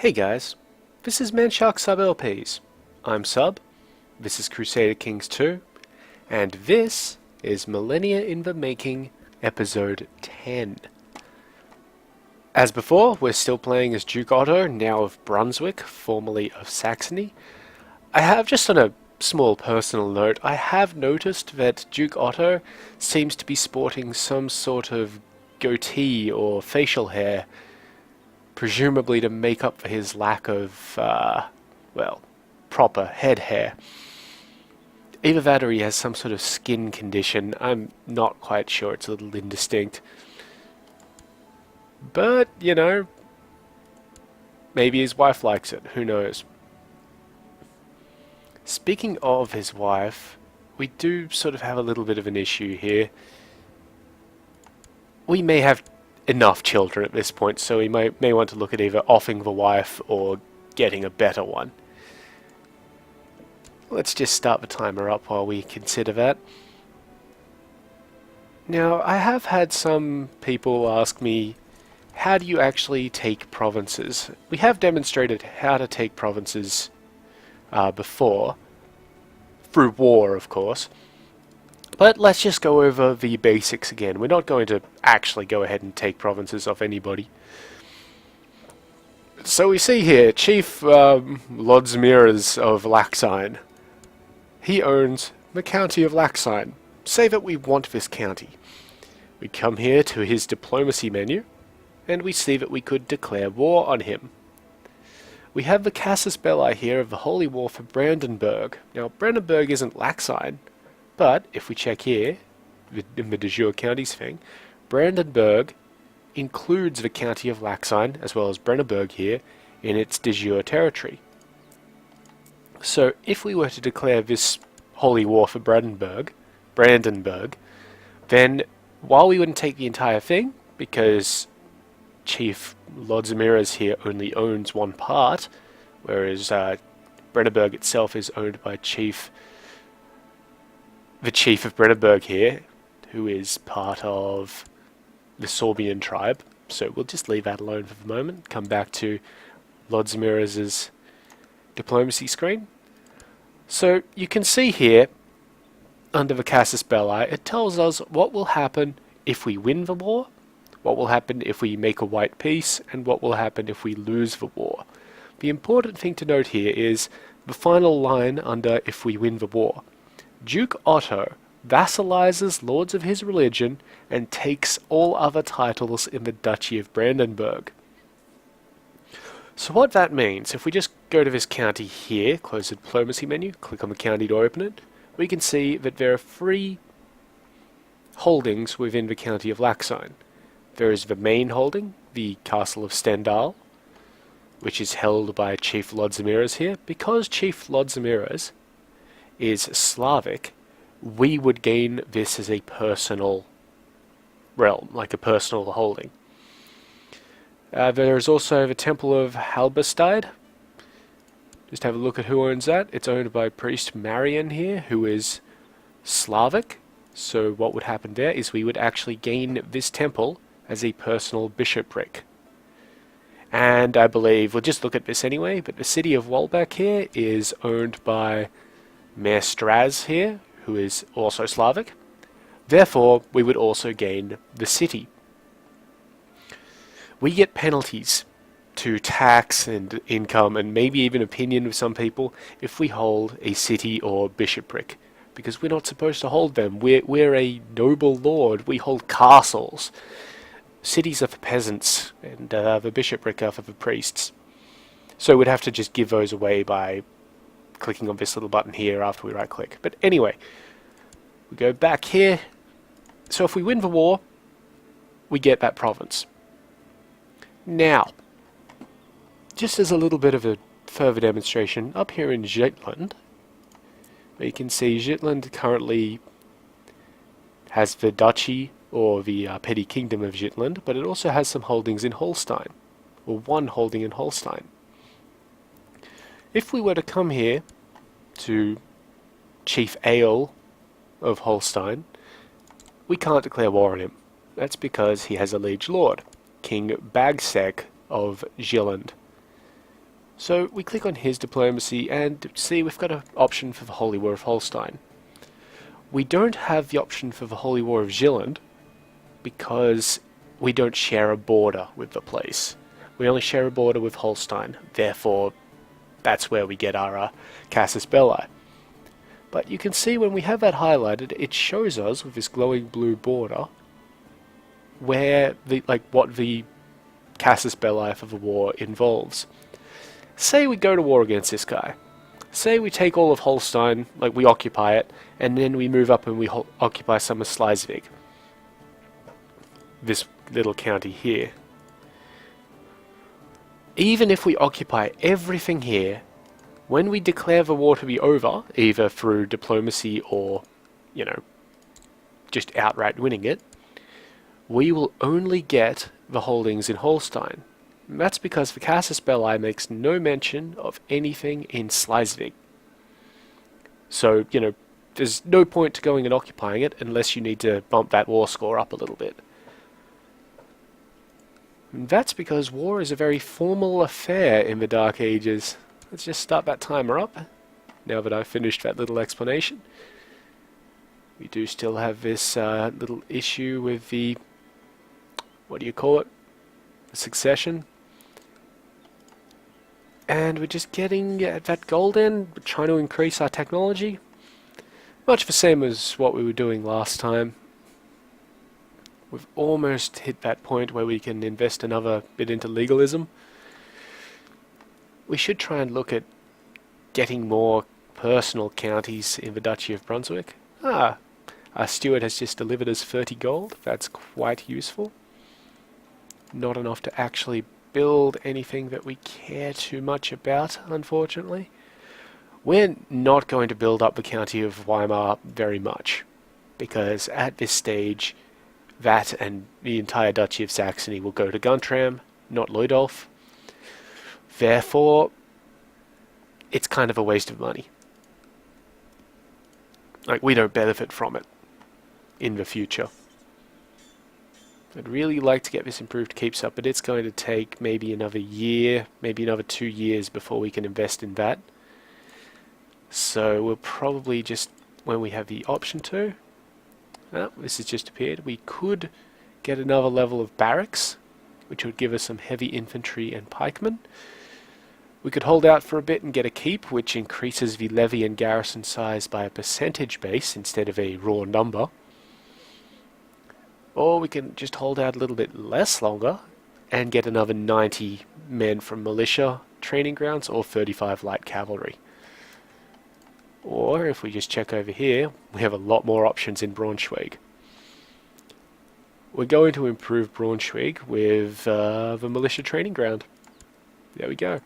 Hey guys, this is Manshark Sub LPs. I'm Sub, this is Crusader Kings II, and this is Millennia in the Making, Episode 10. As before, we're still playing as Duke Otto, now of Brunswick, formerly of Saxony. I have, just on a small personal note, I have noticed that Duke Otto seems to be sporting some sort of goatee or facial hair, presumably to make up for his lack of, well, proper head hair. Either that or he has some sort of skin condition. I'm not quite sure, it's a little indistinct. But, you know, maybe his wife likes it, who knows. Speaking of his wife, we do sort of have a little bit of an issue here. We may have enough children at this point, so we may want to look at either offing the wife or getting a better one. Let's just start the timer up while we consider that. Now, I have had some people ask me, how do you actually take provinces? We have demonstrated how to take provinces before, through war of course, but let's just go over the basics again. We're not going to actually go ahead and take provinces off anybody. So we see here, Chief Lodzimiras of Laxine. He owns the county of Laxine. Say that we want this county. We come here to his diplomacy menu, and we see that we could declare war on him. We have the Casus Belli here of the Holy War for Brandenburg. Now, Brandenburg isn't Laxine, but if we check here, in the de jure counties thing, Brandenburg includes the county of Laxine, as well as Brandenburg here, in its de jure territory. So, if we were to declare this Holy War for Brandenburg, then while we wouldn't take the entire thing, because Chief Lodzimiras here only owns one part, whereas Brandenburg itself is owned by the Chief of Brandenburg here, who is part of the Sorbian tribe. So we'll just leave that alone for the moment. Come back to Lodzimiras' diplomacy screen. So you can see here, under the Casus Belli, it tells us what will happen if we win the war, what will happen if we make a white peace, and what will happen if we lose the war. The important thing to note here is the final line under if we win the war. Duke Otto vassalizes lords of his religion and takes all other titles in the Duchy of Brandenburg. So what that means, if we just go to this county here, close the diplomacy menu, click on the county to open it, we can see that there are 3 holdings within the county of Laxine. There is the main holding, the Castle of Stendal, which is held by Chief Lodzimiras here. Because Chief Lodzimiras is Slavic, we would gain this as a personal realm, like a personal holding. There is also the Temple of Halberstad. Just have a look at who owns that. It's owned by Priest Marian here, who is Slavic. So what would happen there is we would actually gain this temple as a personal bishopric. And I believe, we'll just look at this anyway, but the city of Wolbeck here is owned by Mayor Straz here, who is also Slavic. Therefore, we would also gain the city. We get penalties to tax and income and maybe even opinion of some people if we hold a city or bishopric, because we're not supposed to hold them. We're a noble lord. We hold castles. Cities are for peasants, and the bishopric are for the priests. So we'd have to just give those away by clicking on this little button here after we right click. But anyway, we go back here. So if we win the war, we get that province. Now, just as a little bit of a further demonstration, up here in Jutland, where you can see Jutland currently has the duchy, or the petty kingdom of Jutland, but it also has some holdings in Holstein, or one holding in Holstein. If we were to come here to Chief Ale of Holstein, we can't declare war on him. That's because he has a liege lord, King Bagseg of Gilland. So we click on his diplomacy and see we've got an option for the Holy War of Holstein. We don't have the option for the Holy War of Zealand because we don't share a border with the place. We only share a border with Holstein, therefore that's where we get our Casus Belli. But you can see when we have that highlighted, it shows us with this glowing blue border where what the Casus Belli for the war involves. Say we go to war against this guy. Say we take all of Holstein, we occupy it, and then we move up and we occupy some of Schleswig. This little county here. Even if we occupy everything here, when we declare the war to be over, either through diplomacy or, just outright winning it, we will only get the holdings in Holstein. And that's because the Casus Belli makes no mention of anything in Schleswig. So, there's no point to going and occupying it unless you need to bump that war score up a little bit. And that's because war is a very formal affair in the Dark Ages. Let's just start that timer up, now that I've finished that little explanation. We do still have this little issue with the, the succession. And we're just getting at that gold end, we're trying to increase our technology. Much the same as what we were doing last time. We've almost hit that point where we can invest another bit into legalism. We should try and look at getting more personal counties in the Duchy of Brunswick. Our steward has just delivered us 30 gold. That's quite useful. Not enough to actually build anything that we care too much about, unfortunately. We're not going to build up the county of Weimar very much, because at this stage, that and the entire Duchy of Saxony will go to Guntram, not Ludolf. Therefore, it's kind of a waste of money. We don't benefit from it in the future. I'd really like to get this improved keeps up, but it's going to take maybe another year, maybe another 2 years before we can invest in that. So we'll probably just, when we have the option to, this has just appeared, we could get another level of barracks, which would give us some heavy infantry and pikemen. We could hold out for a bit and get a keep, which increases the levy and garrison size by a percentage base instead of a raw number. Or we can just hold out a little bit less longer and get another 90 men from militia training grounds or 35 light cavalry. Or if we just check over here, we have a lot more options in Braunschweig. We're going to improve Braunschweig with the militia training ground. There we go.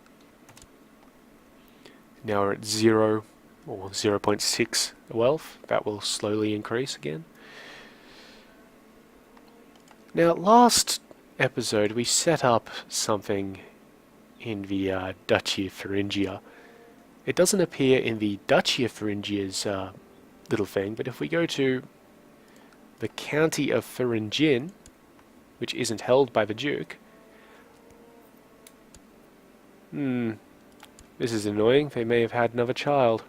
Now we're at 0 or 0.6 wealth. That will slowly increase again. Now, last episode we set up something in the Duchy of Thuringia. It doesn't appear in the Duchy of Thuringia's little thing, but if we go to the County of Thuringien, which isn't held by the Duke, this is annoying. They may have had another child.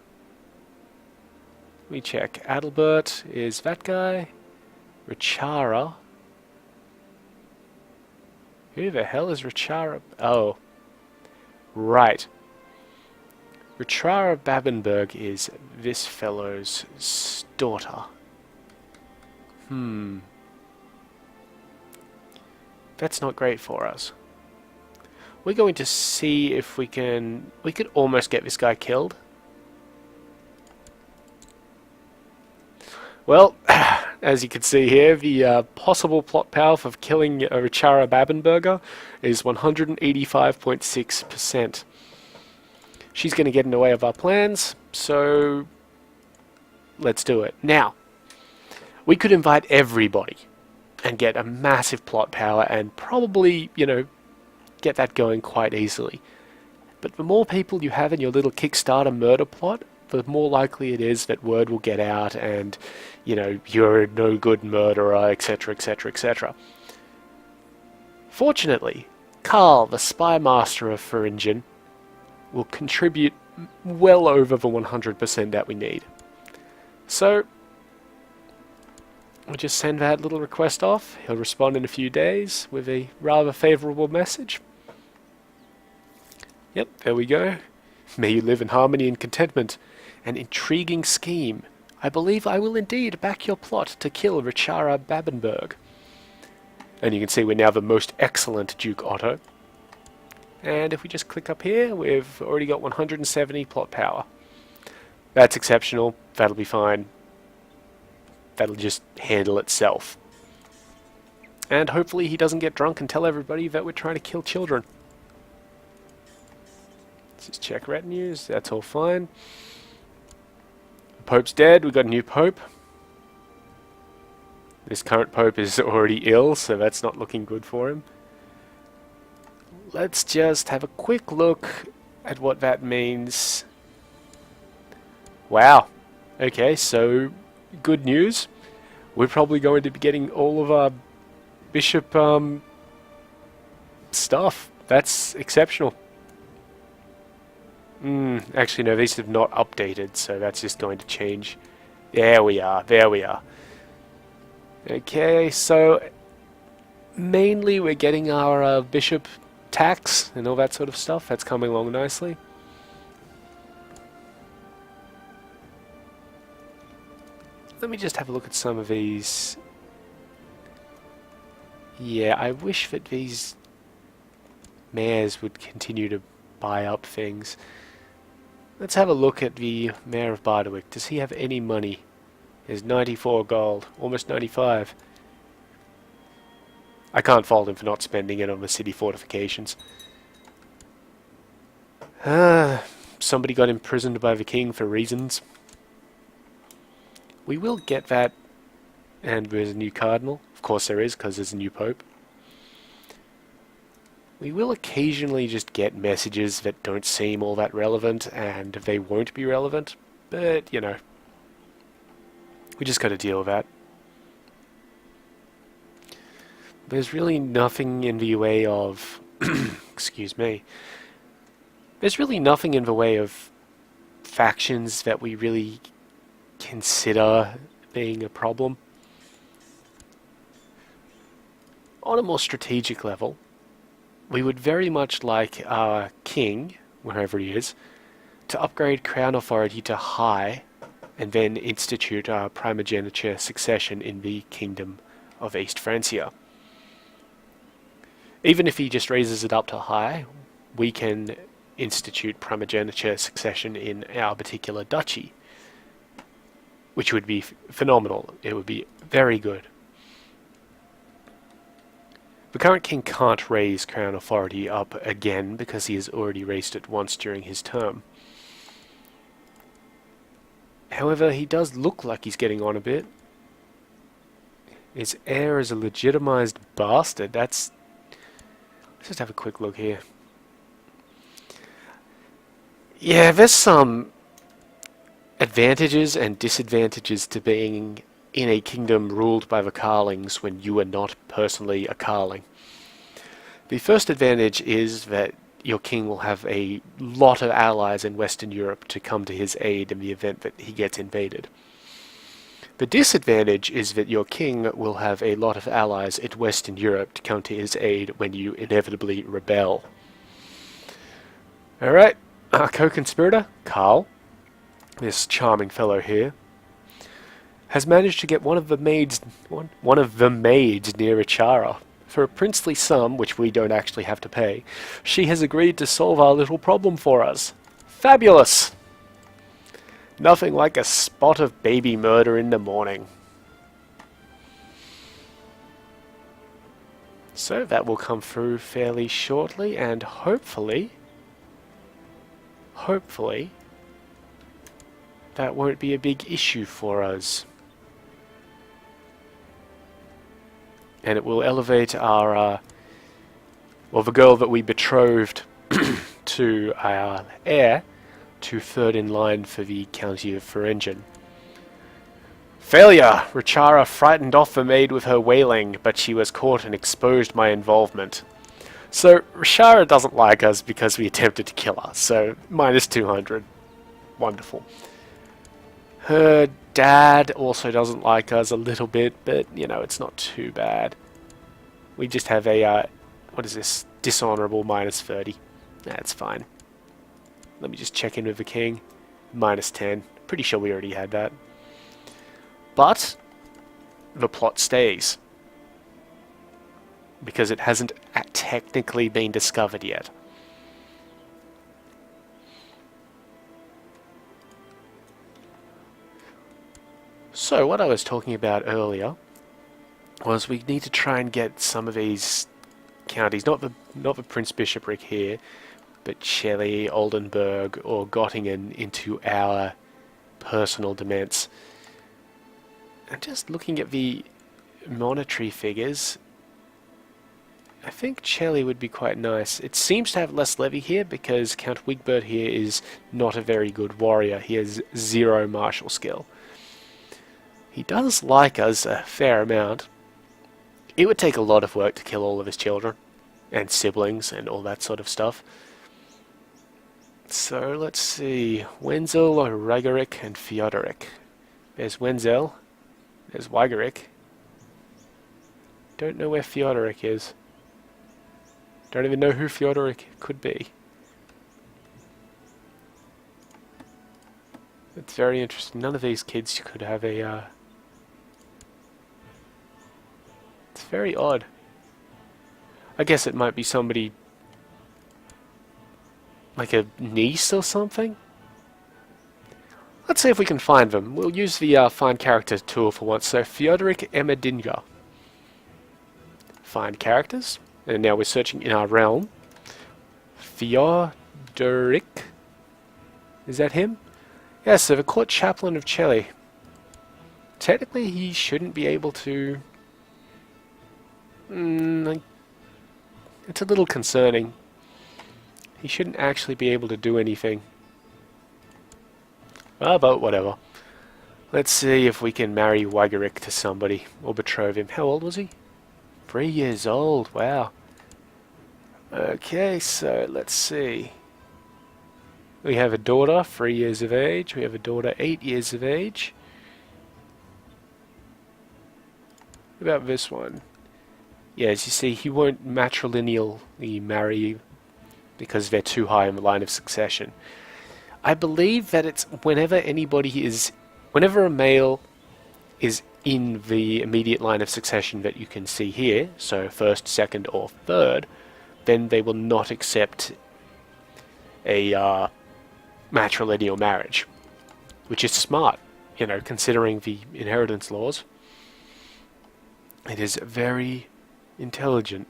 Let me check. Adalbert is that guy. Richara. Who the hell is Richara? Oh. Right. Richara Babenberg is this fellow's daughter. That's not great for us. We're going to see if we can... We could almost get this guy killed. Well, as you can see here, the possible plot power for killing Richara Babenberger is 185.6%. She's going to get in the way of our plans, so let's do it. Now, we could invite everybody and get a massive plot power and probably, get that going quite easily. But the more people you have in your little Kickstarter murder plot, the more likely it is that word will get out and, you're a no good murderer, etc., etc., etc. Fortunately, Karl, the spy master of Thuringen, will contribute well over the 100% that we need. So we'll just send that little request off. He'll respond in a few days with a rather favourable message. Yep, there we go. May you live in harmony and contentment. An intriguing scheme. I believe I will indeed back your plot to kill Richara Babenberg. And you can see we're now the most excellent Duke Otto. And if we just click up here, we've already got 170 plot power. That's exceptional. That'll be fine. That'll just handle itself. And hopefully he doesn't get drunk and tell everybody that we're trying to kill children. Let's just check retinues. That's all fine. The Pope's dead. We've got a new Pope. This current Pope is already ill, so that's not looking good for him. Let's just have a quick look at what that means. Wow. Okay, so good news. We're probably going to be getting all of our bishop stuff. That's exceptional. Actually, no, these have not updated, so that's just going to change. There we are. There we are. Okay, so mainly we're getting our bishop tax and all that sort of stuff. That's coming along nicely. Let me just have a look at some of these. Yeah, I wish that these mayors would continue to buy up things. Let's have a look at the Mayor of Bardowick. Does he have any money? He has 94 gold, almost 95. I can't fault him for not spending it on the city fortifications. Somebody got imprisoned by the king for reasons. We will get that, and there's a new cardinal. Of course there is, because there's a new pope. We will occasionally just get messages that don't seem all that relevant, and they won't be relevant, but, you know, we just got to deal with that. There's really nothing in the way of... excuse me. There's really nothing in the way of factions that we really consider being a problem. On a more strategic level, we would very much like our king, wherever he is, to upgrade crown authority to high, and then institute our primogeniture succession in the Kingdom of East Francia. Even if he just raises it up to high, we can institute primogeniture succession in our particular duchy, which would be phenomenal. It would be very good. The current king can't raise crown authority up again because he has already raised it once during his term. However, he does look like he's getting on a bit. His heir is a legitimized bastard. Let's just have a quick look here. Yeah, there's some advantages and disadvantages to being in a kingdom ruled by the Carlings when you are not personally a Carling. The first advantage is that your king will have a lot of allies in Western Europe to come to his aid in the event that he gets invaded. The disadvantage is that your king will have a lot of allies in Western Europe to come to his aid when you inevitably rebel. Alright, our co-conspirator, Karl, this charming fellow here, has managed to get one of the maids near Richara. For a princely sum, which we don't actually have to pay, she has agreed to solve our little problem for us. Fabulous! Nothing like a spot of baby murder in the morning. So that will come through fairly shortly, and hopefully, that won't be a big issue for us. And it will elevate our, well, the girl that we betrothed to our heir to third in line for the county of Thuringen. Failure! Richara frightened off the maid with her wailing, but she was caught and exposed my involvement. So Rashara doesn't like us because we attempted to kill her, so minus 200. Wonderful. Her dad also doesn't like us a little bit, but, you know, it's not too bad. We just have a, what is this? Dishonorable minus 30. That's fine. Let me just check in with the king. Minus 10. Pretty sure we already had that. But the plot stays. Because it hasn't technically been discovered yet. So what I was talking about earlier was we need to try and get some of these counties, not the Prince Bishopric here, but Shelley, Oldenburg, or Gottingen into our personal domains. And just looking at the monetary figures, I think Shelley would be quite nice. It seems to have less levy here because Count Wigbert here is not a very good warrior. He has 0 martial skill. He does like us a fair amount. It would take a lot of work to kill all of his children and siblings and all that sort of stuff. So let's see. Wenzel, Regeric, and Theodoric. There's Wenzel. There's Weigeric. Don't know where Theodoric is. Don't even know who Theodoric could be. It's very interesting. None of these kids could have a... It's very odd. I guess it might be somebody... like a niece or something? Let's see if we can find them. We'll use the Find Character tool for once. So, Theodoric Emedinger. Find Characters. And now we're searching in our realm. Theodoric. Is that him? Yes, so the court chaplain of Chile. Technically, he shouldn't be able to... it's a little concerning. He shouldn't actually be able to do anything. But whatever. Let's see if we can marry Weigeric to somebody, or betroth him. How old was he? 3 years old, wow. Okay, so let's see. We have a daughter, 3 years of age. We have a daughter, 8 years of age. What about this one? Yeah, as you see, he won't matrilineally marry because they're too high in the line of succession. I believe that it's whenever a male is in the immediate line of succession that you can see here, so first, second, or third, then they will not accept a matrilineal marriage, which is smart, you know, considering the inheritance laws. It is very intelligent.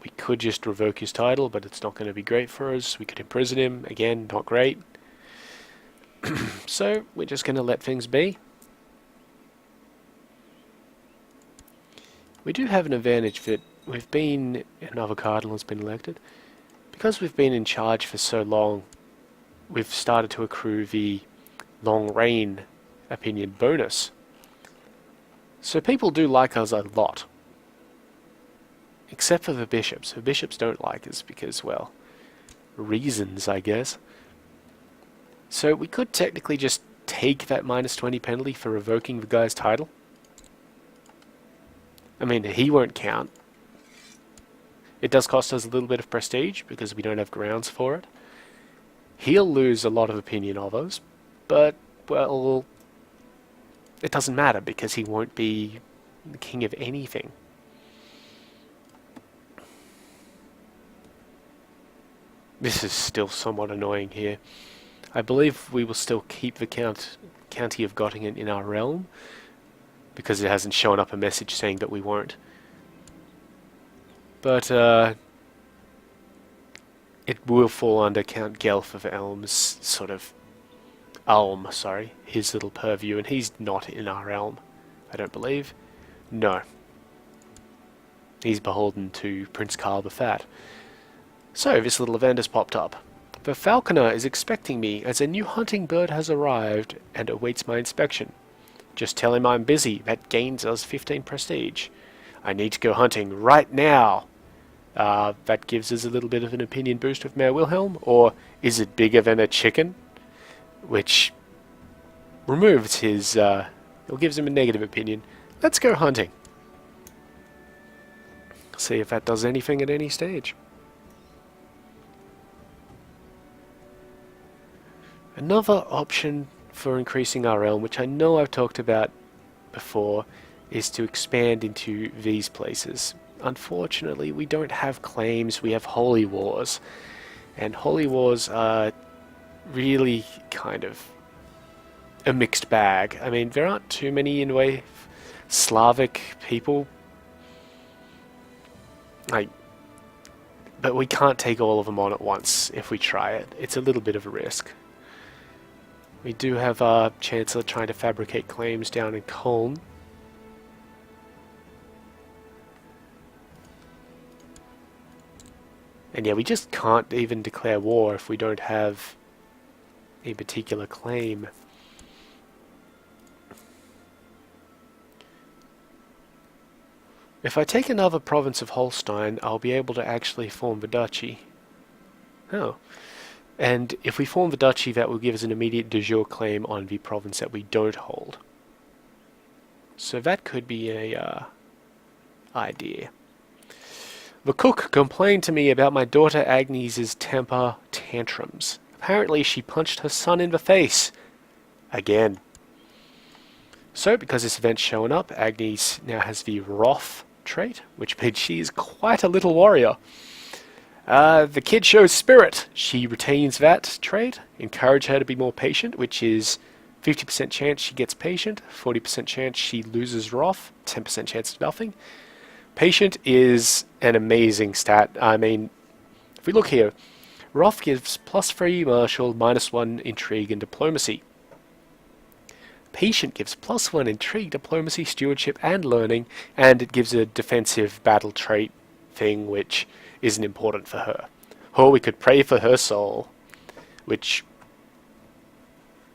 We could just revoke his title, but it's not going to be great for us. We could imprison him. Again, not great. So, we're just going to let things be. We do have an advantage that we've been... another cardinal has been elected. Because we've been in charge for so long, we've started to accrue the long reign opinion bonus. So people do like us a lot. Except for the bishops. The bishops don't like us because, well, reasons, I guess. So we could technically just take that minus 20 penalty for revoking the guy's title. I mean, he won't count. It does cost us a little bit of prestige because we don't have grounds for it. He'll lose a lot of opinion of us, but, well, it doesn't matter because he won't be the king of anything. This is still somewhat annoying here. I believe we will still keep the county of Gottingen in our realm, because it hasn't shown up a message saying that we won't. But, it will fall under Count Gelf of Elm's his little purview, and he's not in our realm, I don't believe. No. He's beholden to Prince Karl the Fat. So, this little event has popped up. The falconer is expecting me as a new hunting bird has arrived and awaits my inspection. Just tell him I'm busy. That gains us 15 prestige. I need to go hunting right now. That gives us a little bit of an opinion boost with Mayor Wilhelm. Or is it bigger than a chicken? Which removes his, or gives him a negative opinion. Let's go hunting. See if that does anything at any stage. Another option for increasing our realm, which I know I've talked about before, is to expand into these places. Unfortunately, we don't have claims, we have holy wars. And holy wars are really kind of a mixed bag. I mean, there aren't too many in the way of Slavic people. But we can't take all of them on at once if we try it. It's a little bit of a risk. We do have our Chancellor trying to fabricate claims down in Cologne. And yeah, we just can't even declare war if we don't have a particular claim. If I take another province of Holstein, I'll be able to actually form the duchy. Oh. And if we form the duchy, that will give us an immediate de jure claim on the province that we don't hold. So that could be a idea. The cook complained to me about my daughter Agnes's temper tantrums. Apparently she punched her son in the face. Again. So, because this event's showing up, Agnes now has the Wrath trait, which means she is quite a little warrior. The kid shows spirit. She retains that trait. Encourage her to be more patient, which is 50% chance she gets patient, 40% chance she loses wrath, 10% chance of nothing. Patient is an amazing stat. I mean, if we look here, wrath gives +3 martial, -1 intrigue and diplomacy. Patient gives +1 intrigue, diplomacy, stewardship, and learning, and it gives a defensive battle trait thing, which isn't important for her. Or we could pray for her soul, which,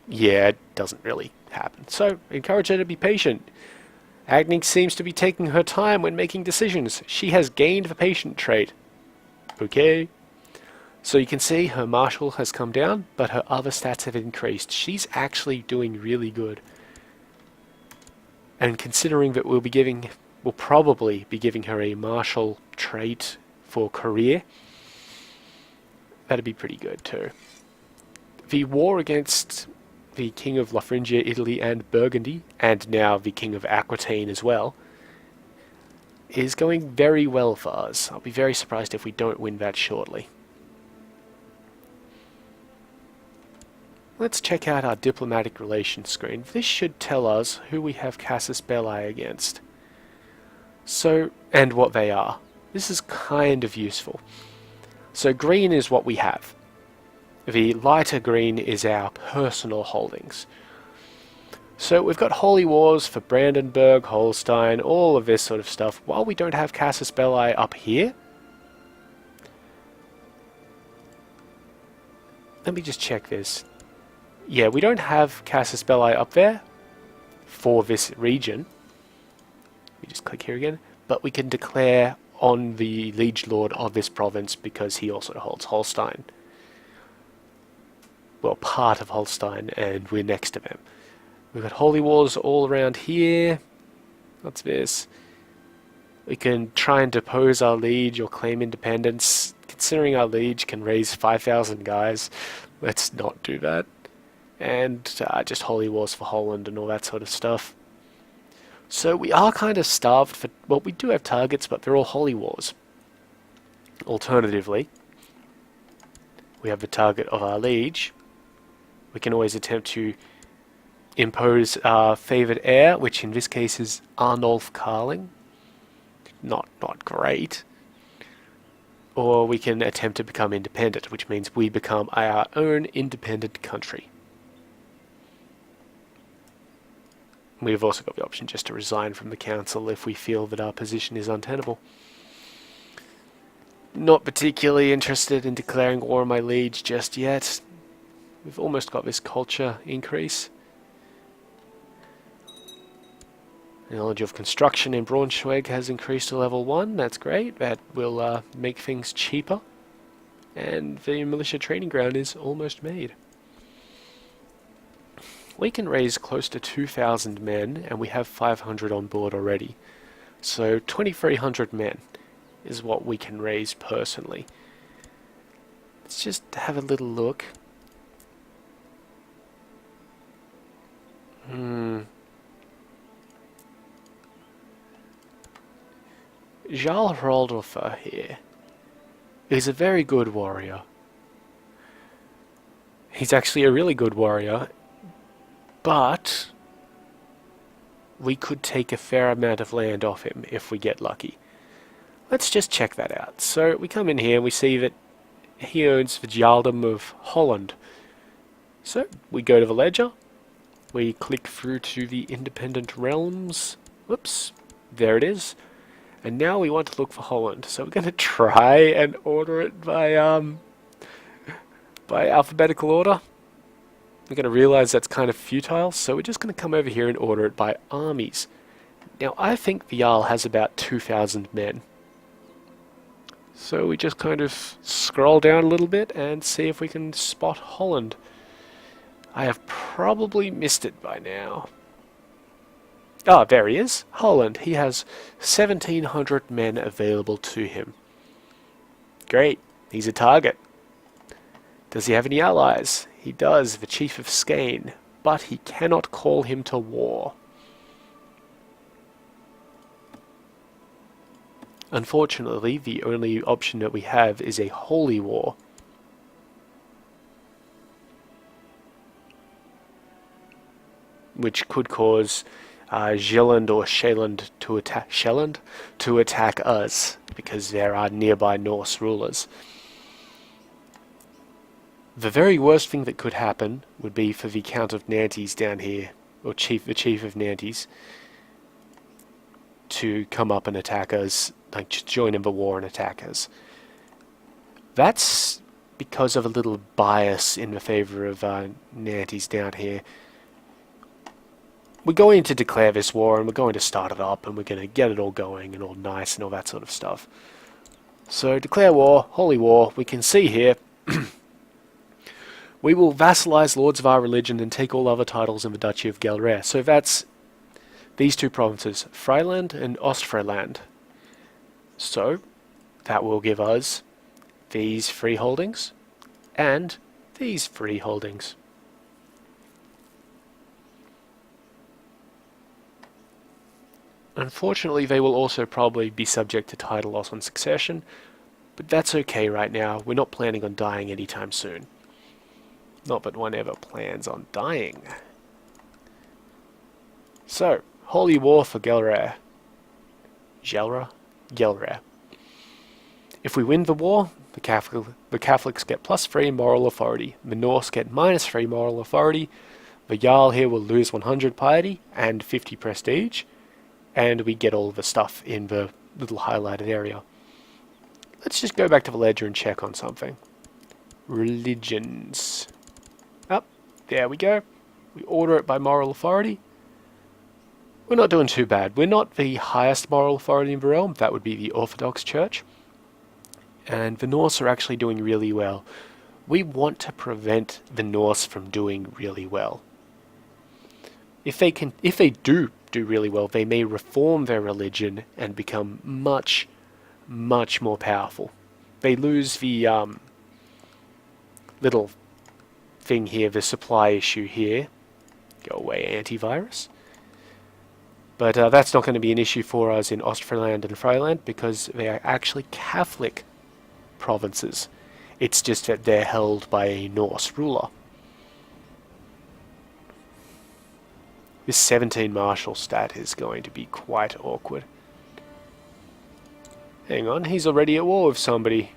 yeah, it doesn't really happen. So, encourage her to be patient. Agnes seems to be taking her time when making decisions. She has gained the patient trait. Okay. So you can see her martial has come down, but her other stats have increased. She's actually doing really good. And considering that we'll probably be giving her a martial trait for career, that'd be pretty good too. The war against the King of Lothringia, Italy and Burgundy, and now the King of Aquitaine as well, is going very well for us. I'll be very surprised if we don't win that shortly. Let's check out our diplomatic relations screen. This should tell us who we have casus belli against. So, and what they are. This is kind of useful. So green is what we have. The lighter green is our personal holdings. So we've got holy wars for Brandenburg, Holstein, all of this sort of stuff. While we don't have casus belli up here, let me just check this. Yeah, we don't have casus belli up there for this region. We just click here again. But we can declare on the liege lord of this province because he also holds Holstein. Well, part of Holstein, and we're next to them. We've got holy wars all around here. What's this? We can try and depose our liege or claim independence. Considering our liege can raise 5,000 guys, let's not do that. And just holy wars for Holland and all that sort of stuff. So we are kind of starved for, well, we do have targets, but they're all holy wars. Alternatively, we have the target of our liege. We can always attempt to impose our favoured heir, which in this case is Arnulf Carling. Not great. Or we can attempt to become independent, which means we become our own independent country. We've also got the option just to resign from the council if we feel that our position is untenable. Not particularly interested in declaring war on my liege just yet. We've almost got this culture increase. Knowledge of construction in Braunschweig has increased to level 1. That's great. That will make things cheaper. And the militia training ground is almost made. We can raise close to 2,000 men, and we have 500 on board already. So 2,300 men is what we can raise personally. Let's just have a little look. Jarl Hroldofer here is a very good warrior. He's actually a really good warrior, but we could take a fair amount of land off him if we get lucky. Let's just check that out. So we come in here and we see that he owns the Jarldom of Holland. So we go to the ledger, we click through to the independent realms. Whoops, there it is. And now we want to look for Holland. So we're going to try and order it by alphabetical order. We're going to realize that's kind of futile, so we're just going to come over here and order it by armies. Now I think the Jarl has about 2,000 men. So we just kind of scroll down a little bit and see if we can spot Holland. I have probably missed it by now. Ah, there he is. Holland. He has 1,700 men available to him. Great. He's a target. Does he have any allies? He does, the Chief of Skane, but he cannot call him to war. Unfortunately, the only option that we have is a holy war. Which could cause Zeeland or Sheeland to attack us, because there are nearby Norse rulers. The very worst thing that could happen would be for the Count of Nantes down here, or the Chief of Nantes, to come up and attack us, like join in the war and attack us. That's because of a little bias in the favour of Nantes down here. We're going to declare this war, and we're going to start it up, and we're going to get it all going and all nice and all that sort of stuff. So declare war, holy war. We can see here we will vassalize lords of our religion and take all other titles in the Duchy of Gelre. So that's these two provinces, Freiland and Ostfreiland. So that will give us these freeholdings and these freeholdings. Unfortunately, they will also probably be subject to title loss on succession, but that's okay right now. We're not planning on dying anytime soon. Not that one ever plans on dying. So, Holy War for Gelre. Gelre. If we win the war, the Catholics get +3 moral authority. The Norse get -3 moral authority. The Jarl here will lose 100 piety and 50 prestige. And we get all the stuff in the little highlighted area. Let's just go back to the ledger and check on something. Religions. There we go. We order it by moral authority. We're not doing too bad. We're not the highest moral authority in the realm. That would be the Orthodox Church. And the Norse are actually doing really well. We want to prevent the Norse from doing really well. If they do really well, they may reform their religion and become much, much more powerful. They lose the little thing here, the supply issue here. Go away, antivirus. But that's not going to be an issue for us in Ostfreiland and Freiland because they are actually Catholic provinces. It's just that they're held by a Norse ruler. This 17 martial stat is going to be quite awkward. Hang on, he's already at war with somebody.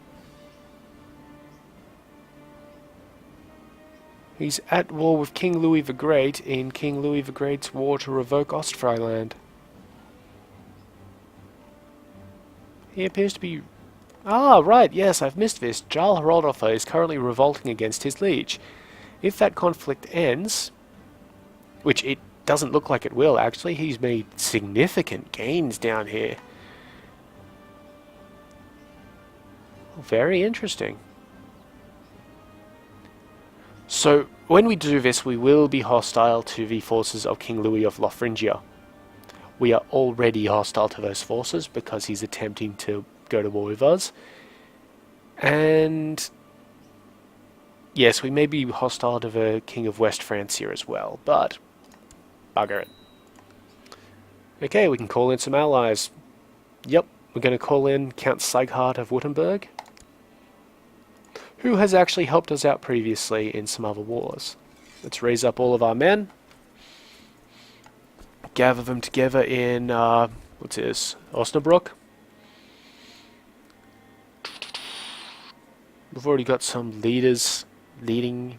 He's at war with King Louis the Great in King Louis the Great's war to revoke Ostfreiland. He appears to be... Ah, right, yes, I've missed this. Jarl Hroldofer is currently revolting against his liege. If that conflict ends, which it doesn't look like it will, actually. He's made significant gains down here. Very interesting. So, when we do this, we will be hostile to the forces of King Louis of Lothringia. We are already hostile to those forces because he's attempting to go to war with us. And yes, we may be hostile to the King of West Francia as well, but bugger it. Okay, we can call in some allies. Yep, we're going to call in Count Sieghard of Württemberg, who has actually helped us out previously in some other wars. Let's raise up all of our men. Gather them together in, what's this, Osnabrück. We've already got some leaders leading,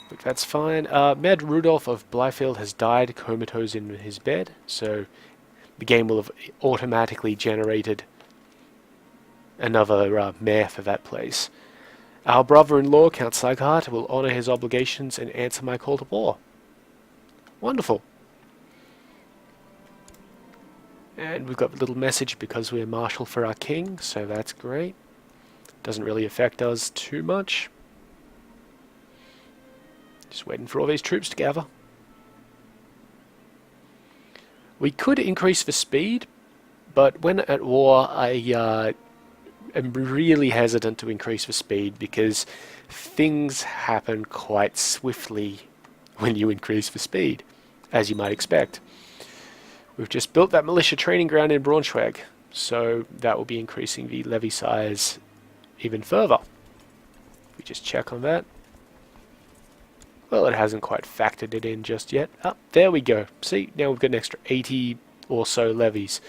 but that's fine. Med Rudolf of Blyfield has died comatose in his bed, so the game will have automatically generated another mayor for that place. Our brother-in-law, Count Sieghard, will honour his obligations and answer my call to war. Wonderful. And we've got a little message because we're marshal for our king, so that's great. Doesn't really affect us too much. Just waiting for all these troops to gather. We could increase the speed, but when at war, I am really hesitant to increase the speed because things happen quite swiftly when you increase the speed, as you might expect. We've just built that militia training ground in Braunschweig, so that will be increasing the levy size even further. We just check on that. Well, it hasn't quite factored it in just yet. Ah, there we go. See, now we've got an extra 80 or so levies,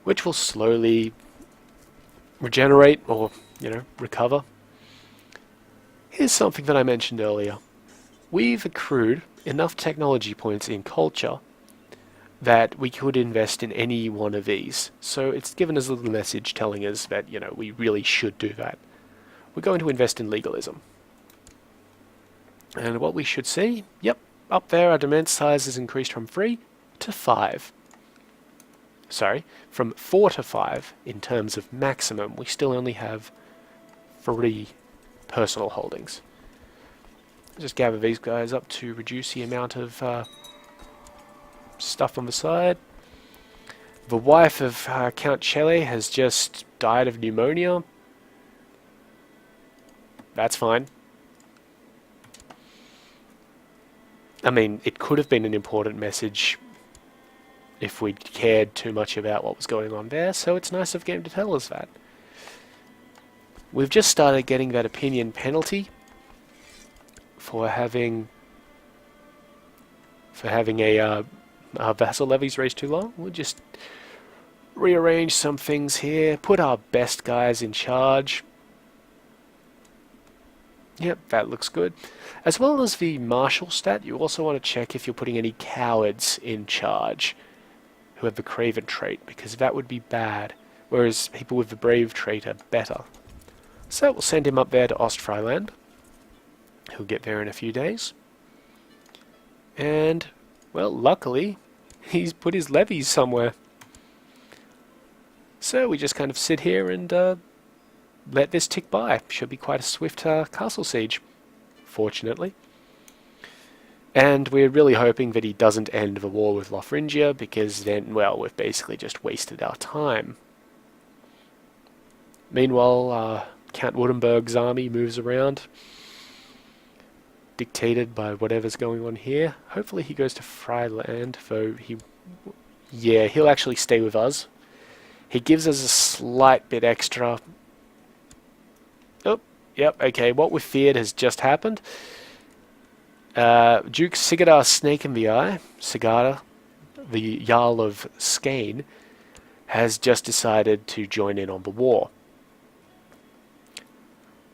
which will slowly regenerate or, recover. Here's something that I mentioned earlier. We've accrued enough technology points in culture that we could invest in any one of these. So it's given us a little message telling us that, we really should do that. We're going to invest in legalism. And what we should see, yep, up there our demand size is increased from 3 to 5. Sorry, from 4 to 5 in terms of maximum. We still only have 3 personal holdings. Just gather these guys up to reduce the amount of stuff on the side. The wife of Count Chele has just died of pneumonia. That's fine. I mean, it could have been an important message if we'd cared too much about what was going on there, so it's nice of the game to tell us that. We've just started getting that opinion penalty for having our vassal levies raised too long. We'll just rearrange some things here, put our best guys in charge. Yep, that looks good. As well as the martial stat, you also want to check if you're putting any cowards in charge who have the craven trait, because that would be bad, whereas people with the brave trait are better. So we'll send him up there to Ostfriesland. He'll get there in a few days. And, well, luckily, he's put his levies somewhere. So we just kind of sit here and let this tick by. Should be quite a swift castle siege, fortunately. And we're really hoping that he doesn't end the war with Lothringia, because then, well, we've basically just wasted our time. Meanwhile, Count Württemberg's army moves around, dictated by whatever's going on here. Hopefully he goes to Friesland, though he'll actually stay with us. He gives us a slight bit extra. Oh, yep, okay, what we feared has just happened. Duke Sigurdar Snake in the Eye, Sigurda, the Jarl of Skane, has just decided to join in on the war.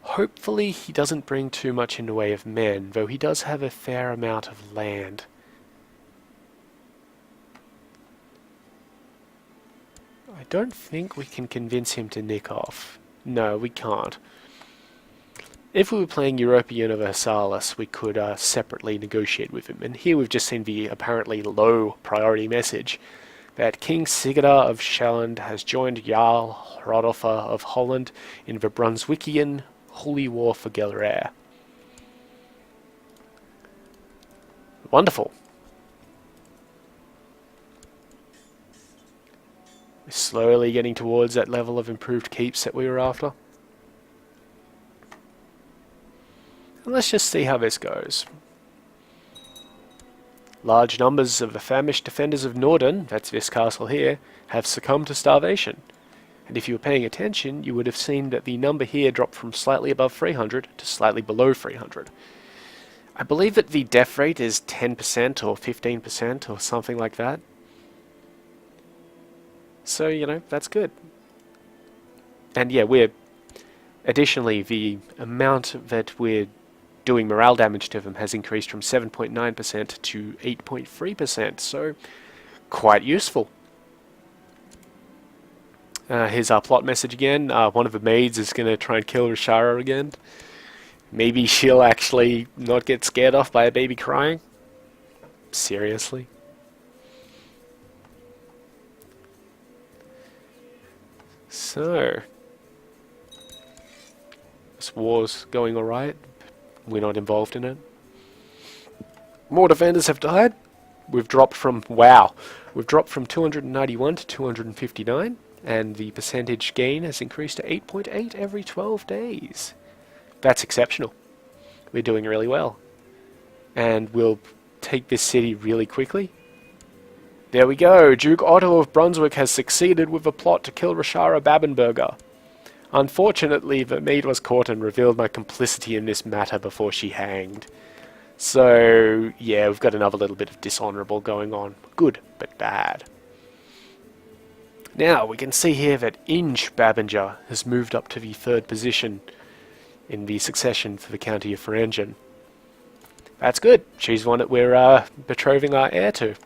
Hopefully he doesn't bring too much in the way of men, though he does have a fair amount of land. I don't think we can convince him to nick off. No, we can't. If we were playing Europa Universalis, we could separately negotiate with him. And here we've just seen the apparently low priority message that King Sigurdar of Shalland has joined Jarl Rodolphe of Holland in the Brunswickian Holy War for Gelre. Wonderful. We're slowly getting towards that level of improved keeps that we were after. And let's just see how this goes. Large numbers of the famished defenders of Norden, that's this castle here, have succumbed to starvation. And if you were paying attention, you would have seen that the number here dropped from slightly above 300 to slightly below 300. I believe that the death rate is 10% or 15% or something like that. So, you know, that's good. And yeah, additionally, the amount that we're doing morale damage to them has increased from 7.9% to 8.3%, so quite useful. Here's our plot message again. One of the maids is going to try and kill Rishara again. Maybe she'll actually not get scared off by a baby crying. Seriously? So, this war's going alright. We're not involved in it. More defenders have died. We've dropped from 291 to 259, and the percentage gain has increased to 8.8 every 12 days. That's exceptional. We're doing really well. And we'll take this city really quickly. There we go. Duke Otto of Brunswick has succeeded with a plot to kill Rishara Babenberger. Unfortunately, the maid was caught and revealed my complicity in this matter before she hanged. So, yeah, we've got another little bit of dishonourable going on. Good, but bad. Now, we can see here that Inge Babinger has moved up to the 3rd position in the succession for the County of Thuringen. That's good. She's one that we're betrothing our heir to.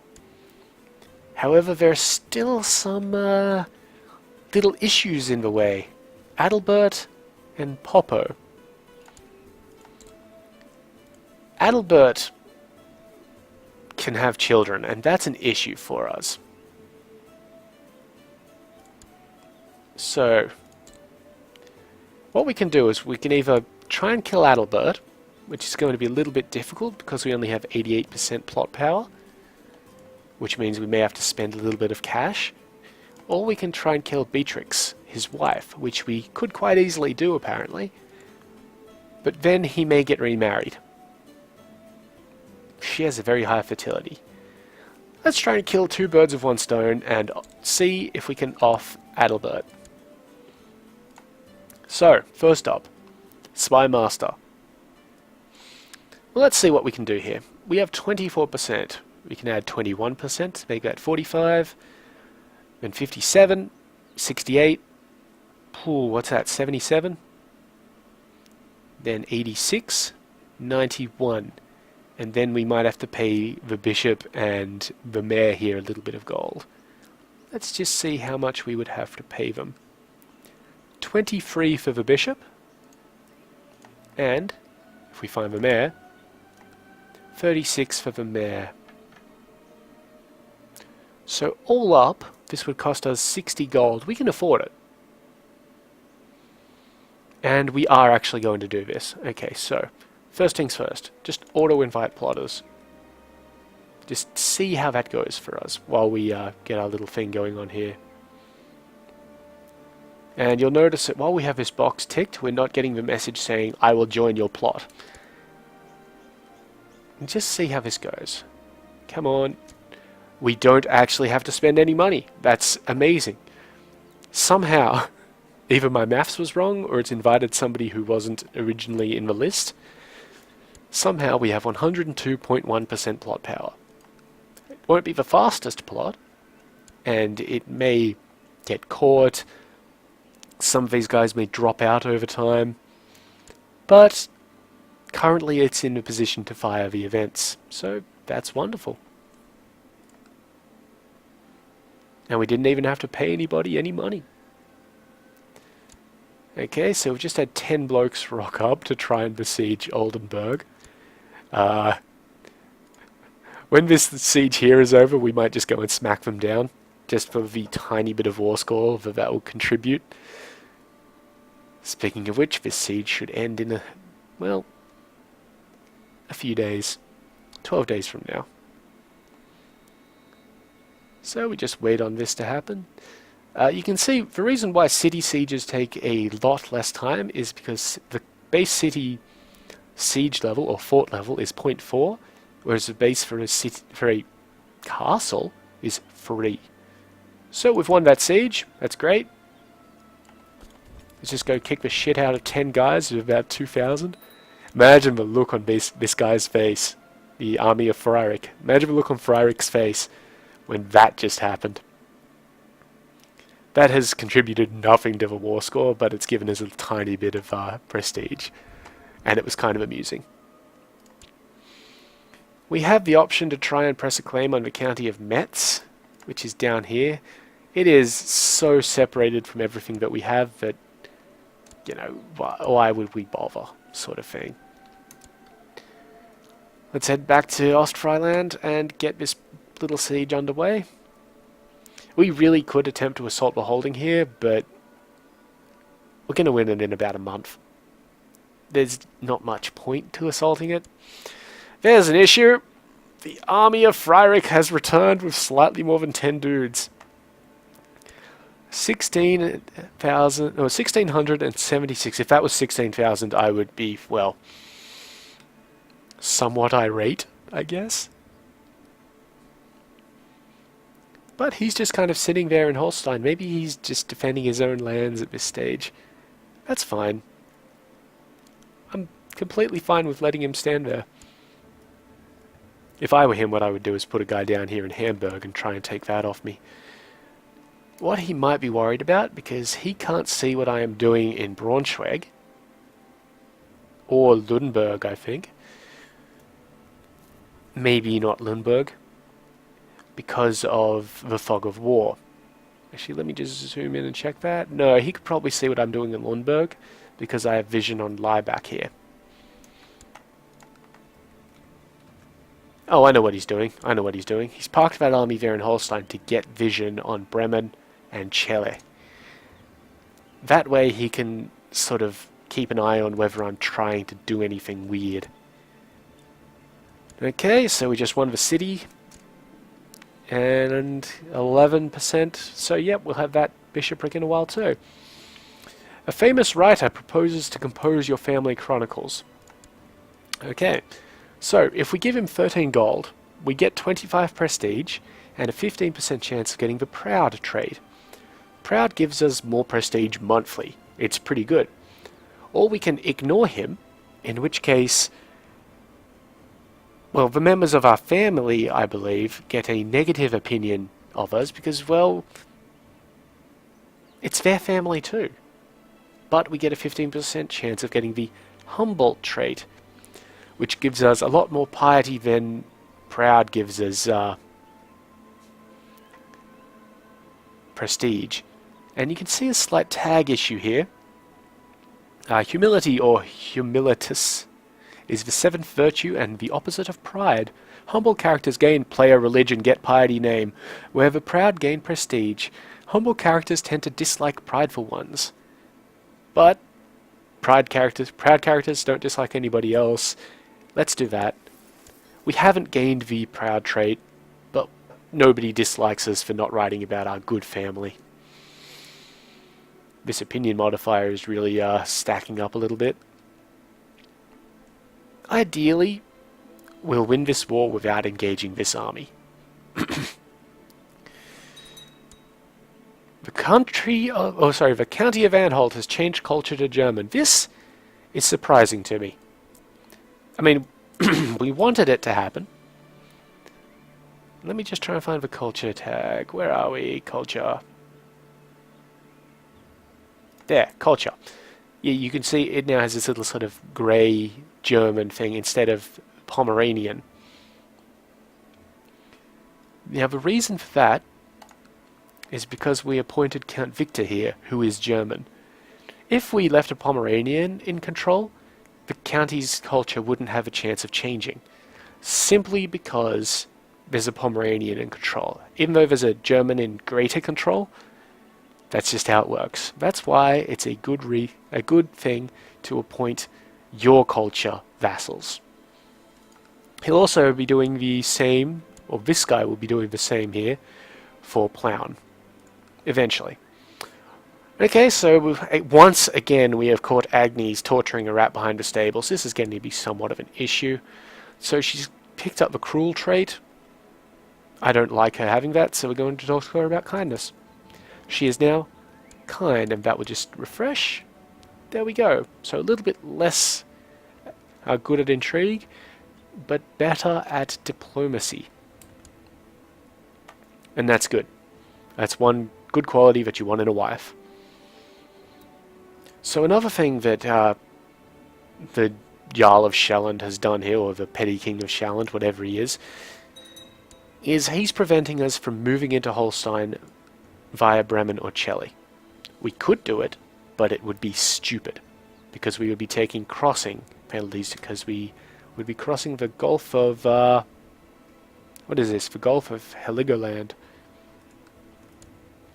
However, there are still some little issues in the way. Adalbert and Poppo. Adalbert can have children, and that's an issue for us. So, what we can do is we can either try and kill Adalbert, which is going to be a little bit difficult because we only have 88% plot power, which means we may have to spend a little bit of cash, or we can try and kill Beatrix, his wife, which we could quite easily do apparently, but then he may get remarried. She has a very high fertility. Let's try and kill 2 birds with 1 stone and see if we can off Adalbert. So, first up, Spy Master. Well, let's see what we can do here. We have 24%. We can add 21%, make that 45, then 57, 68, what's that, 77? Then 86, 91. And then we might have to pay the bishop and the mayor here a little bit of gold. Let's just see how much we would have to pay them. 23 for the bishop, and, if we find the mayor, 36 for the mayor. So all up, this would cost us 60 gold. We can afford it. And we are actually going to do this. Okay, so, first things first, just auto-invite plotters. Just see how that goes for us while we get our little thing going on here. And you'll notice that while we have this box ticked, we're not getting the message saying, I will join your plot. And just see how this goes. Come on. We don't actually have to spend any money. That's amazing. Somehow, either my maths was wrong, or it's invited somebody who wasn't originally in the list. Somehow we have 102.1% plot power. It won't be the fastest plot, and it may get caught. Some of these guys may drop out over time, but currently it's in a position to fire the events, so that's wonderful. And we didn't even have to pay anybody any money. Okay, so we've just had 10 blokes rock up to try and besiege Oldenburg. When this siege here is over, we might just go and smack them down, just for the tiny bit of war score that will contribute. Speaking of which, this siege should end in a few days. 12 days from now. So we just wait on this to happen. You can see the reason why city sieges take a lot less time is because the base city siege level or fort level is 0.4, whereas the base for a castle is 3. So we've won that siege. That's great. Let's just go kick the shit out of 10 guys with about 2,000. Imagine the look on this guy's face. The army of Friarich. Imagine the look on Friarich's face when that just happened. That has contributed nothing to the war score, but it's given us a tiny bit of prestige. And it was kind of amusing. We have the option to try and press a claim on the county of Metz, which is down here. It is so separated from everything that we have that, you know, why would we bother, sort of thing. Let's head back to Ostfriesland and get this little siege underway. We really could attempt to assault the holding here, but we're going to win it in about a month. There's not much point to assaulting it. There's an issue. The army of Friarich has returned with slightly more than 10 dudes. 1676. If that was 16,000, I would be, well, somewhat irate, I guess. But he's just kind of sitting there in Holstein. Maybe he's just defending his own lands at this stage. That's fine. I'm completely fine with letting him stand there. If I were him, what I would do is put a guy down here in Hamburg and try and take that off me. What he might be worried about, because he can't see what I am doing in Braunschweig, or Lüneburg, I think. Maybe not Lüneburg, because of the fog of war. Actually, let me just zoom in and check that. No, he could probably see what I'm doing in Lüneburg, because I have vision on Laibach here. Oh, I know what he's doing. I know what he's doing. He's parked that army there in Holstein to get vision on Bremen and Celle. That way he can sort of keep an eye on whether I'm trying to do anything weird. Okay, so we just won the city. And 11%. So, yep, we'll have that bishopric in a while too. A famous writer proposes to compose your family chronicles. Okay, so if we give him 13 gold, we get 25 prestige and a 15% chance of getting the Proud trait. Proud gives us more prestige monthly. It's pretty good. Or we can ignore him, in which case, well, the members of our family, I believe, get a negative opinion of us because, well, it's their family too. But we get a 15% chance of getting the Humboldt trait, which gives us a lot more piety than Proud gives us prestige. And you can see a slight tag issue here. Humility or humilitas is the 7th virtue and the opposite of pride. Humble characters gain player religion, get piety name. Where the proud gain prestige. Humble characters tend to dislike prideful ones. But proud characters don't dislike anybody else. Let's do that. We haven't gained the proud trait, but nobody dislikes us for not writing about our good family. This opinion modifier is really stacking up a little bit. Ideally, we'll win this war without engaging this army. The county of Anhalt has changed culture to German. This is surprising to me. I mean, we wanted it to happen. Let me just try and find the culture tag. Where are we? Culture. There, culture. Yeah, you can see it now has this little sort of grey German thing instead of Pomeranian. Now the reason for that is because we appointed Count Victor here, who is German. If we left a Pomeranian in control, the county's culture wouldn't have a chance of changing, simply because there's a Pomeranian in control. Even though there's a German in greater control, that's just how it works. That's why it's a good thing to appoint your culture vassals. He'll also be doing the same, or this guy will be doing the same here, for Plown, eventually. Okay, so once again we have caught Agnes torturing a rat behind the stables. This is going to be somewhat of an issue. So she's picked up the cruel trait. I don't like her having that, so we're going to talk to her about kindness. She is now kind, and that will just refresh. There we go. So a little bit less good at intrigue, but better at diplomacy. And that's good. That's one good quality that you want in a wife. So another thing that the Jarl of Shelland has done here, or the Petty King of Shelland, whatever he is he's preventing us from moving into Holstein via Bremen or Celli. We could do it, but it would be stupid, because we would be taking crossing penalties, because we would be crossing the Gulf of... what is this? The Gulf of Heligoland.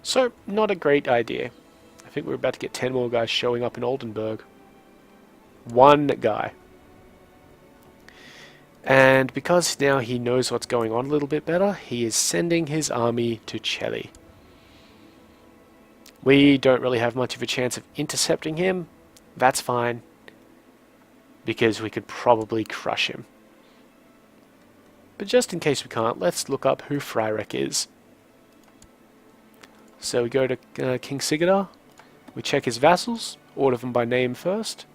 So, not a great idea. I think we're about to get 10 more guys showing up in Oldenburg. One guy. And because now he knows what's going on a little bit better, he is sending his army to Celli. We don't really have much of a chance of intercepting him. That's fine, because we could probably crush him. But just in case we can't, let's look up who Fryrek is. So we go to King Sigurdar. We check his vassals, order them by name first.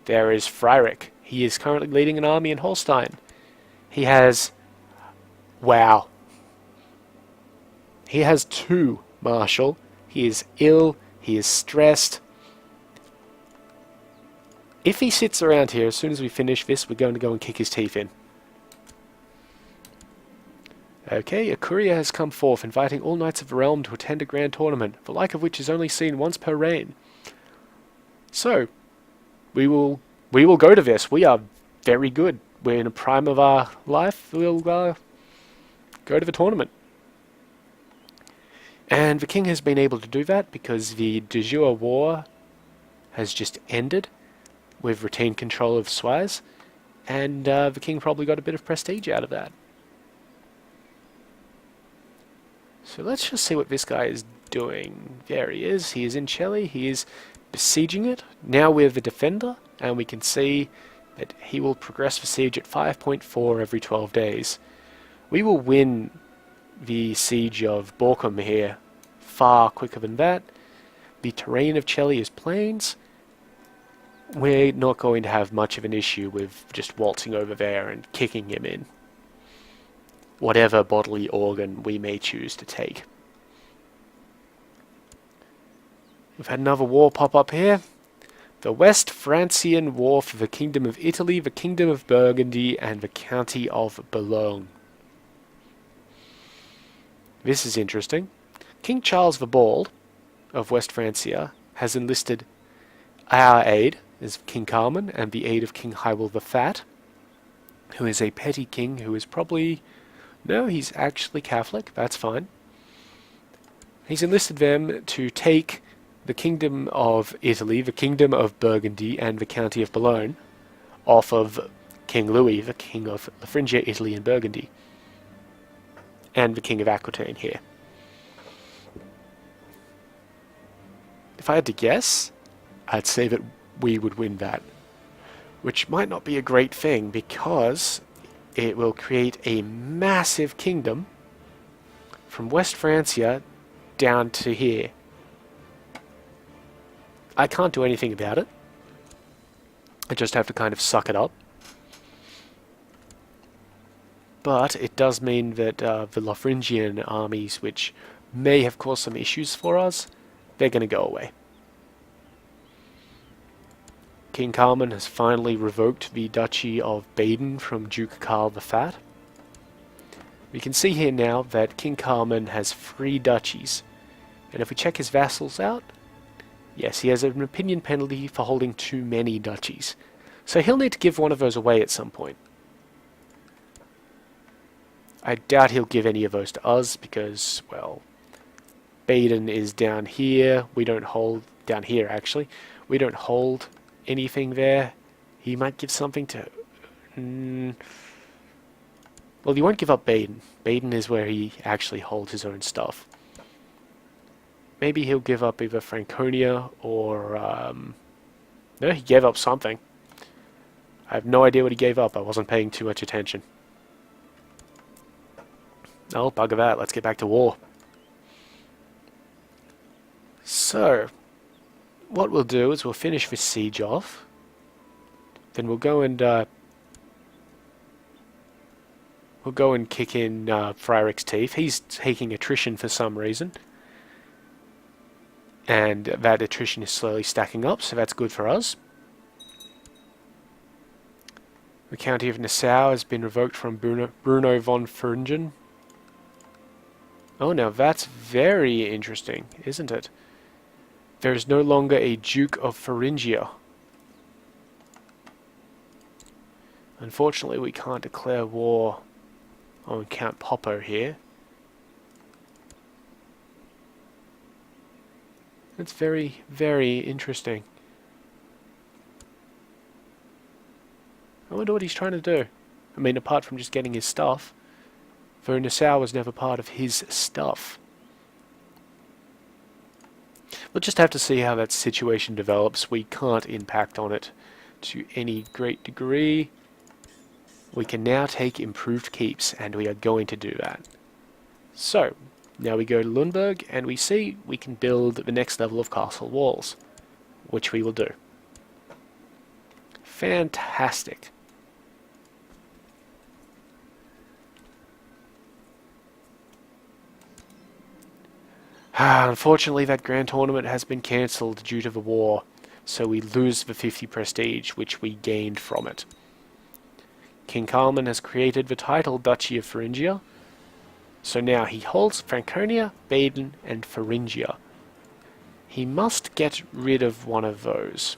There is Fryrek. He is currently leading an army in Holstein. He has... wow. He has 2 marshal. He is ill. He is stressed. If he sits around here, as soon as we finish this, we're going to go and kick his teeth in. Okay, a courier has come forth, inviting all knights of the realm to attend a grand tournament, the like of which is only seen once per reign. So, we will go to this. We are very good. We're in a prime of our life. We'll go to the tournament. And the king has been able to do that because the de jure war has just ended. We've retained control of Suez, and the king probably got a bit of prestige out of that. So let's just see what this guy is doing. There he is. He is in Celli. He is besieging it. Now we're the defender, and we can see that he will progress the siege at 5.4 every 12 days. We will win the siege of Borkum here far quicker than that. The terrain of Celli is plains. We're not going to have much of an issue with just waltzing over there and kicking him in whatever bodily organ we may choose to take. We've had another war pop up here. The West Francian War for the Kingdom of Italy, the Kingdom of Burgundy, and the County of Boulogne. This is interesting. King Charles the Bald of West Francia has enlisted our aid as King Carmen and the aid of King Hywel the Fat, who is a petty king who is probably... no, he's actually Catholic. That's fine. He's enlisted them to take the Kingdom of Italy, the Kingdom of Burgundy, and the County of Boulogne off of King Louis, the King of La Phrygia, Italy, and Burgundy, and the King of Aquitaine here. If I had to guess, I'd say that we would win that, which might not be a great thing because it will create a massive kingdom from West Francia down to here. I can't do anything about it. I just have to kind of suck it up. But it does mean that the Lothringian armies, which may have caused some issues for us, they're going to go away. King Carmen has finally revoked the Duchy of Baden from Duke Karl the Fat. We can see here now that King Carmen has 3 duchies. And if we check his vassals out, Yes, he has an opinion penalty for holding too many duchies. So he'll need to give one of those away at some point. I doubt he'll give any of those to us because, well, Baden is down here. We don't hold... down here, actually. We don't hold anything there. He might give something to... well, he won't give up Baden. Baden is where he actually holds his own stuff. Maybe he'll give up either Franconia or... no, he gave up something. I have no idea what he gave up. I wasn't paying too much attention. Oh, bugger that. Let's get back to war. So, what we'll do is we'll finish this siege off. Then we'll go and kick in Fryric's teeth. He's taking attrition for some reason. And that attrition is slowly stacking up, so that's good for us. The County of Nassau has been revoked from Bruno von Fringen. Oh, now that's very interesting, isn't it? There is no longer a Duke of Thuringia. Unfortunately, we can't declare war on Count Poppo here. That's very, very interesting. I wonder what he's trying to do. I mean, apart from just getting his stuff. For Nassau was never part of his stuff. We'll just have to see how that situation develops. We can't impact on it to any great degree. We can now take improved keeps, and we are going to do that. So, now we go to Lundberg, and we see we can build the next level of castle walls, which we will do. Fantastic. Unfortunately, that grand tournament has been cancelled due to the war, so we lose the 50 prestige, which we gained from it. King Carlman has created the title Duchy of Thuringia, so now he holds Franconia, Baden, and Thuringia. He must get rid of one of those.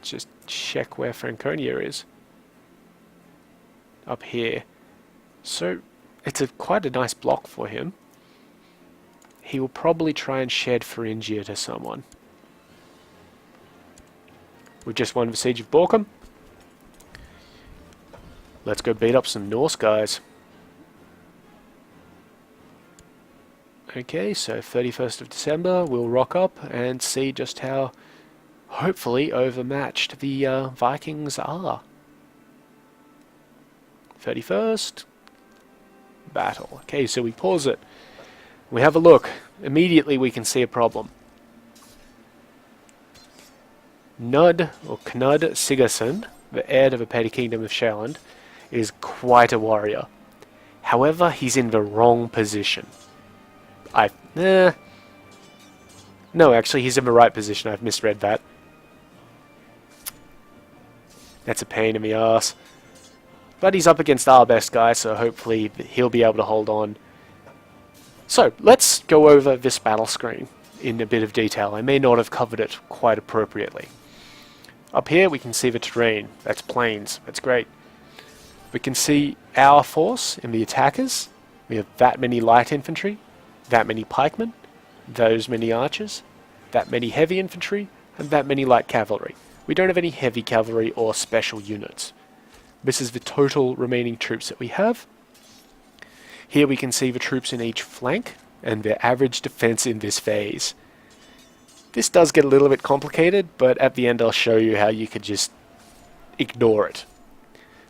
Just check where Franconia is. Up here. So, it's quite a nice block for him. He will probably try and shed Thuringia to someone. We just won the Siege of Borkum. Let's go beat up some Norse guys. Okay, so 31st of December, we'll rock up and see just how hopefully overmatched the Vikings are. 31st, battle. Okay, so we pause it. We have a look. Immediately we can see a problem. Nud, or Knud Sigurdsson, the heir to the petty kingdom of Sjælland, is quite a warrior. However, he's in the wrong position. No, actually, he's in the right position. I've misread that. That's a pain in the ass. But he's up against our best guy, so hopefully he'll be able to hold on. So, let's go over this battle screen in a bit of detail. I may not have covered it quite appropriately. Up here we can see the terrain. That's plains. That's great. We can see our force in the attackers. We have that many light infantry, that many pikemen, those many archers, that many heavy infantry, and that many light cavalry. We don't have any heavy cavalry or special units. This is the total remaining troops that we have. Here we can see the troops in each flank and their average defense in this phase. This does get a little bit complicated, but at the end I'll show you how you could just ignore it.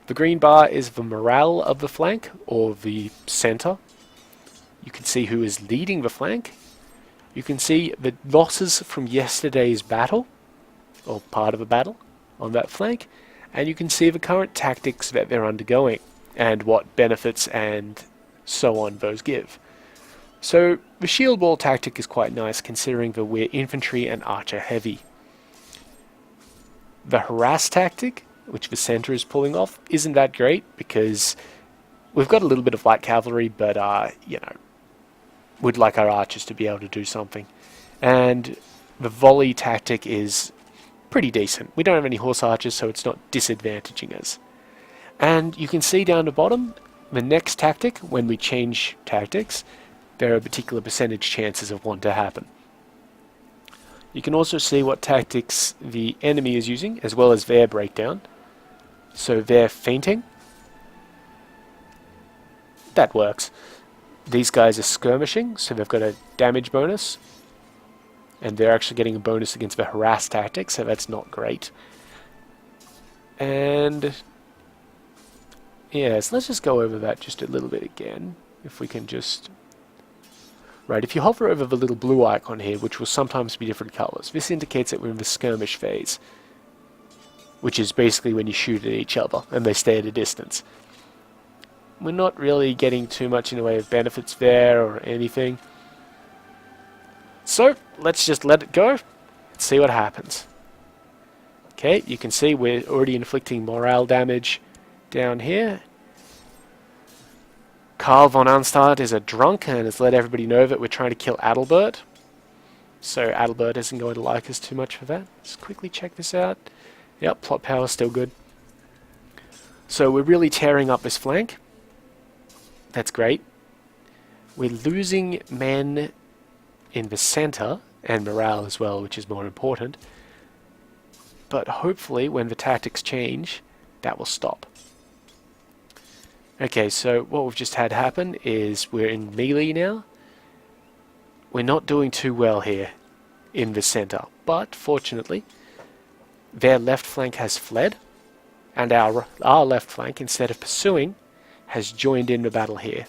The green bar is the morale of the flank, or the center. You can see who is leading the flank. You can see the losses from yesterday's battle, or part of a battle, on that flank. And you can see the current tactics that they're undergoing, and what benefits and so on those give. So the shield wall tactic is quite nice, considering that we're infantry and archer heavy. The harass tactic, which the center is pulling off, isn't that great, because we've got a little bit of light cavalry, but, you know, we'd like our archers to be able to do something. And the volley tactic is pretty decent. We don't have any horse archers, so it's not disadvantaging us. And you can see down the bottom, the next tactic, when we change tactics, there are particular percentage chances of one to happen. You can also see what tactics the enemy is using, as well as their breakdown. So they're feinting. That works. These guys are skirmishing, so they've got a damage bonus. And they're actually getting a bonus against the harass tactic, so that's not great. And yes, let's just go over that just a little bit again. If we can just... Right, if you hover over the little blue icon here, which will sometimes be different colors, this indicates that we're in the skirmish phase, which is basically when you shoot at each other and they stay at a distance. We're not really getting too much in the way of benefits there or anything. So, let's just let it go and see what happens. Okay, you can see we're already inflicting morale damage down here. Karl von Arnstadt is a drunk and has let everybody know that we're trying to kill Adalbert. So Adalbert isn't going to like us too much for that. Let's quickly check this out. Yep, plot power still good. So we're really tearing up this flank. That's great. We're losing men in the center and morale as well, which is more important. But hopefully when the tactics change, that will stop. Okay, so what we've just had happen is we're in melee now. We're not doing too well here in the center, but fortunately their left flank has fled, and our left flank, instead of pursuing, has joined in the battle here.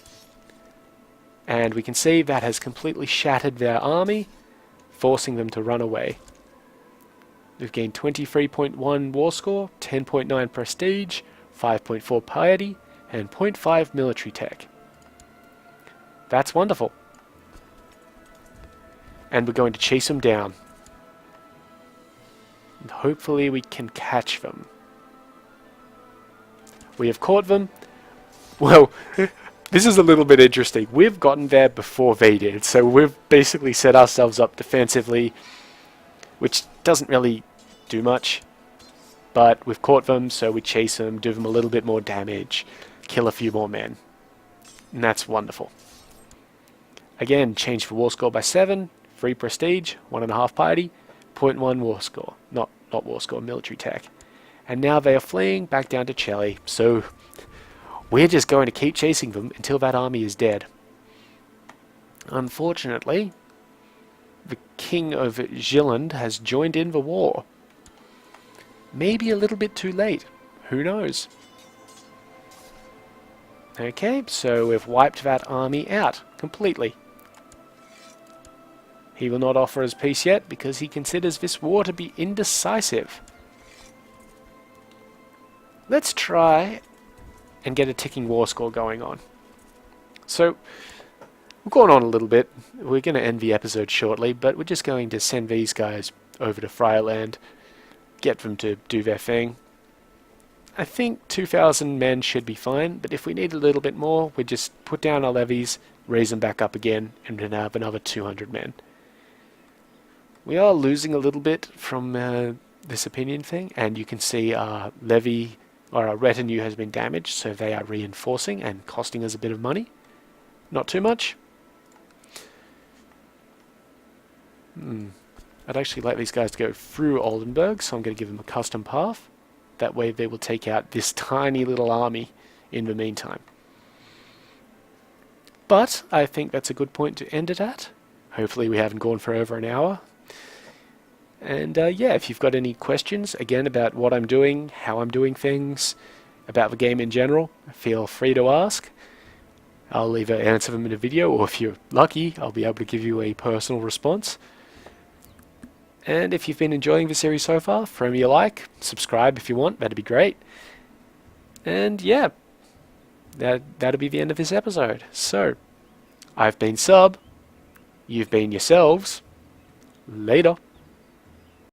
And we can see that has completely shattered their army, forcing them to run away. We've gained 23.1 war score, 10.9 prestige, 5.4 piety, and 0.5 military tech. That's wonderful. And we're going to chase them down. And hopefully we can catch them. We have caught them. Well, this is a little bit interesting. We've gotten there before they did, so we've basically set ourselves up defensively, which doesn't really do much. But we've caught them, so we chase them, do them a little bit more damage, kill a few more men. And that's wonderful. Again, change the war score by 7, 3 prestige, 1.5 piety, 0.1 war score. Not war score, military tech. And now they are fleeing back down to Chile, so we're just going to keep chasing them until that army is dead. Unfortunately, the king of Zealand has joined in the war. Maybe a little bit too late. Who knows? Okay, so we've wiped that army out completely. He will not offer us peace yet because he considers this war to be indecisive. Let's try and get a ticking war score going on. So, we've gone on a little bit. We're going to end the episode shortly, but we're just going to send these guys over to Friarland, get them to do their thing. I think 2,000 men should be fine, but if we need a little bit more, we just put down our levies, raise them back up again, and then have another 200 men. We are losing a little bit from this opinion thing, and you can see our levy, or our retinue has been damaged, so they are reinforcing and costing us a bit of money. Not too much. I'd actually like these guys to go through Oldenburg, so I'm going to give them a custom path. That way they will take out this tiny little army in the meantime. But I think that's a good point to end it at. Hopefully we haven't gone for over an hour. And yeah, if you've got any questions, again, about what I'm doing, how I'm doing things, about the game in general, feel free to ask. I'll either answer them in a video, or if you're lucky, I'll be able to give you a personal response. And if you've been enjoying the series so far, throw me a like, subscribe if you want, that'd be great. And yeah, that'll be the end of this episode. So, I've been Sub, you've been yourselves, later.